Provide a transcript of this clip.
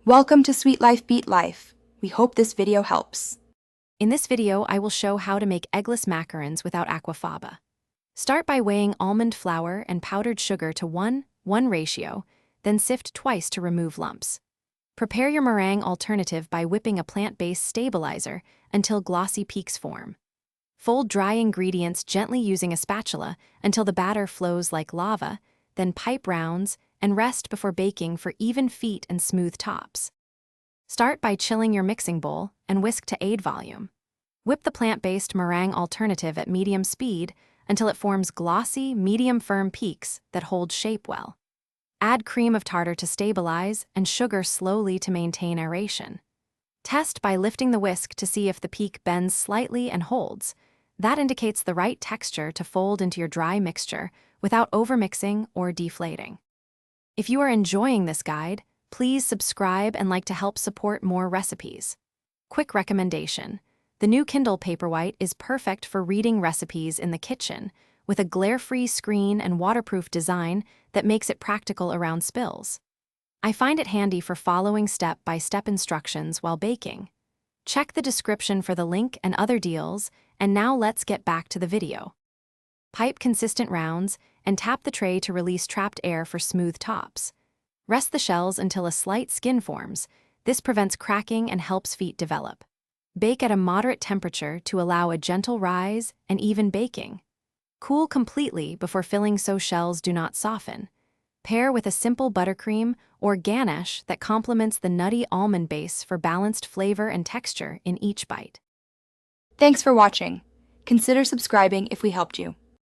Welcome to Sweet Life Beat Life. We hope this video helps. In this video, I will show how to make eggless macarons without Aquafaba. Start by weighing almond flour and powdered sugar to 1:1 ratio, then sift twice to remove lumps. Prepare your meringue alternative by whipping a plant-based stabilizer until glossy peaks form. Fold dry ingredients gently using a spatula until the batter flows like lava, then pipe rounds and rest before baking for even feet and smooth tops. Start by chilling your mixing bowl and whisk to aid volume. Whip the plant-based meringue alternative at medium speed until it forms glossy, medium-firm peaks that hold shape well. Add cream of tartar to stabilize and sugar slowly to maintain aeration. Test by lifting the whisk to see if the peak bends slightly and holds. That indicates the right texture to fold into your dry mixture without overmixing or deflating. If you are enjoying this guide, please subscribe and like to help support more recipes. Quick recommendation: the new Kindle Paperwhite is perfect for reading recipes in the kitchen, with a glare-free screen and waterproof design that makes it practical around spills. I find it handy for following step-by-step instructions while baking. Check the description for the link and other deals, and now let's get back to the video. Pipe consistent rounds and tap the tray to release trapped air for smooth tops. Rest the shells until a slight skin forms. This prevents cracking and helps feet develop. Bake at a moderate temperature to allow a gentle rise and even baking. Cool completely before filling so shells do not soften. Pair with a simple buttercream or ganache that complements the nutty almond base for balanced flavor and texture in each bite. Thanks for watching. Consider subscribing if we helped you.